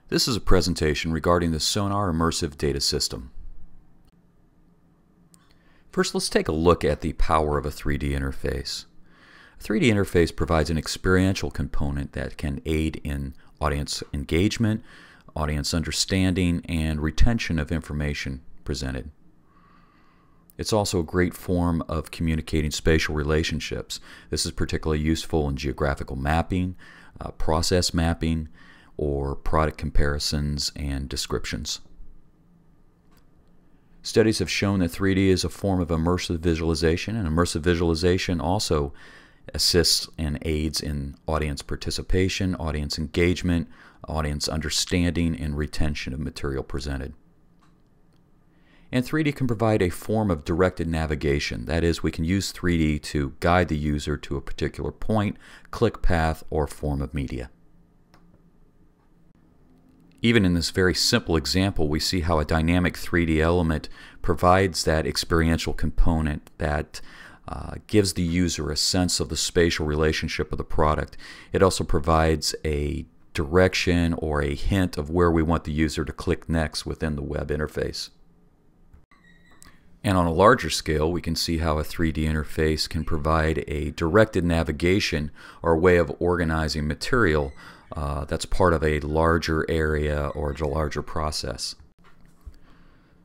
This is a presentation regarding the Sonar Immersive Data System. First, let's take a look at the power of a 3D interface. A 3D interface provides an experiential component that can aid in audience engagement, audience understanding, and retention of information presented. It's also a great form of communicating spatial relationships. This is particularly useful in geographical mapping, process mapping, or product comparisons and descriptions. Studies have shown that 3D is a form of immersive visualization, and immersive visualization also assists and aids in audience participation, audience engagement, audience understanding, and retention of material presented. And 3D can provide a form of directed navigation. That is, we can use 3D to guide the user to a particular point, click path, or form of media. Even in this very simple example, we see how a dynamic 3D element provides that experiential component that gives the user a sense of the spatial relationship of the product. It also provides a direction or a hint of where we want the user to click next within the web interface. And on a larger scale, we can see how a 3D interface can provide a directed navigation or a way of organizing material that's part of a larger area or a larger process.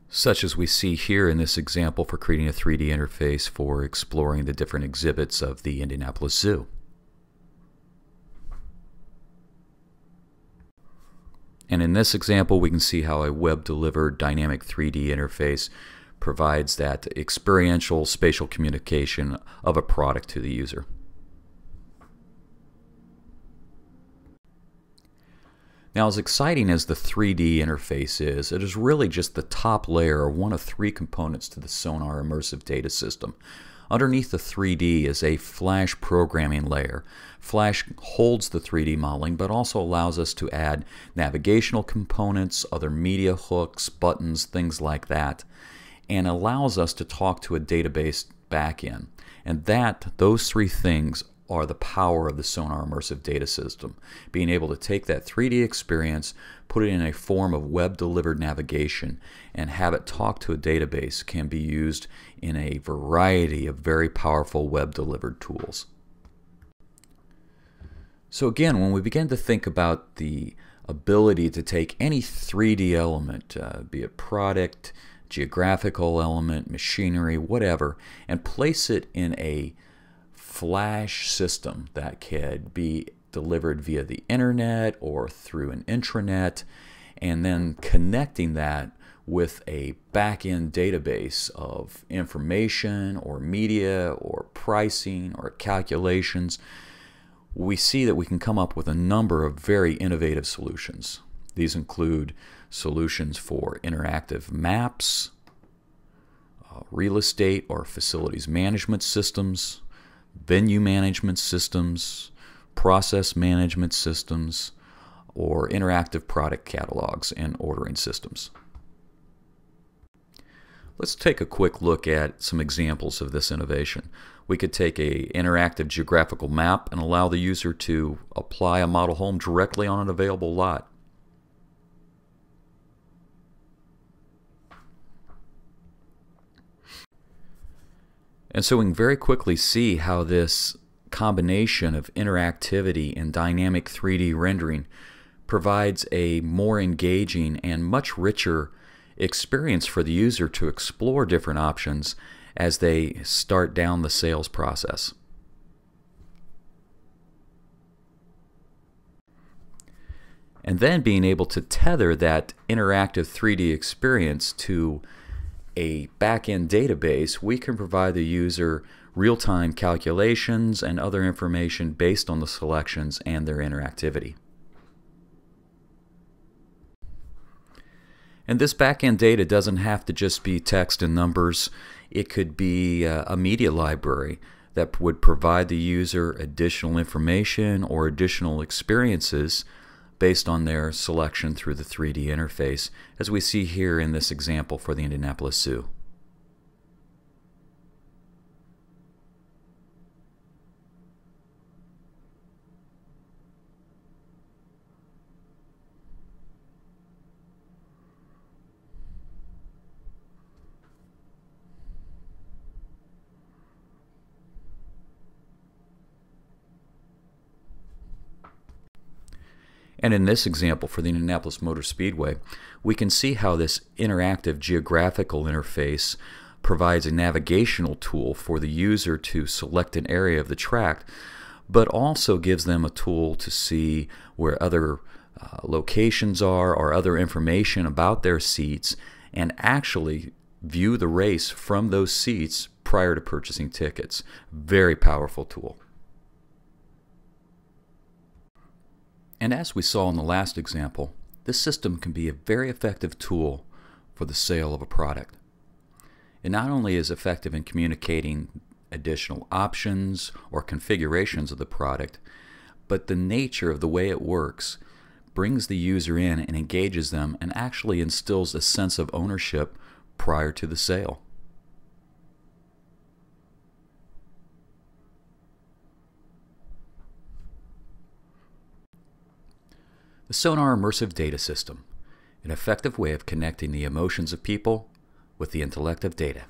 Such as we see here in this example for creating a 3D interface for exploring the different exhibits of the Indianapolis Zoo. And in this example, we can see how a web-delivered dynamic 3D interface provides that experiential spatial communication of a product to the user. Now, as exciting as the 3D interface is, it is really just the top layer or one of three components to the Sonar Immersive Data System. Underneath the 3D is a Flash programming layer. Flash holds the 3D modeling but also allows us to add navigational components, other media hooks, buttons, things like that, and allows us to talk to a database backend. And those three things are the power of the Sonar Immersive Data System. Being able to take that 3D experience, put it in a form of web-delivered navigation, and have it talk to a database can be used in a variety of very powerful web-delivered tools. So again, when we begin to think about the ability to take any 3D element, be it product, geographical element, machinery, whatever, and place it in a Flash system that could be delivered via the internet or through an intranet, and then connecting that with a back-end database of information or media or pricing or calculations, we see that we can come up with a number of very innovative solutions. These include solutions for interactive maps, real estate or facilities management systems, venue management systems, process management systems, or interactive product catalogs and ordering systems. Let's take a quick look at some examples of this innovation. We could take an interactive geographical map and allow the user to apply a model home directly on an available lot. And so we can very quickly see how this combination of interactivity and dynamic 3D rendering provides a more engaging and much richer experience for the user to explore different options as they start down the sales process. And then being able to tether that interactive 3D experience to a back-end database, we can provide the user real-time calculations and other information based on the selections and their interactivity. And this back-end data doesn't have to just be text and numbers. It could be a media library that would provide the user additional information or additional experiences based on their selection through the 3D interface, as we see here in this example for the Indianapolis Zoo. And in this example for the Indianapolis Motor Speedway, we can see how this interactive geographical interface provides a navigational tool for the user to select an area of the track, but also gives them a tool to see where other locations are or other information about their seats, and actually view the race from those seats prior to purchasing tickets. Very powerful tool. And as we saw in the last example, this system can be a very effective tool for the sale of a product. It not only is effective in communicating additional options or configurations of the product, but the nature of the way it works brings the user in and engages them and actually instills a sense of ownership prior to the sale. The Sonar Immersive Data System, an effective way of connecting the emotions of people with the intellect of data.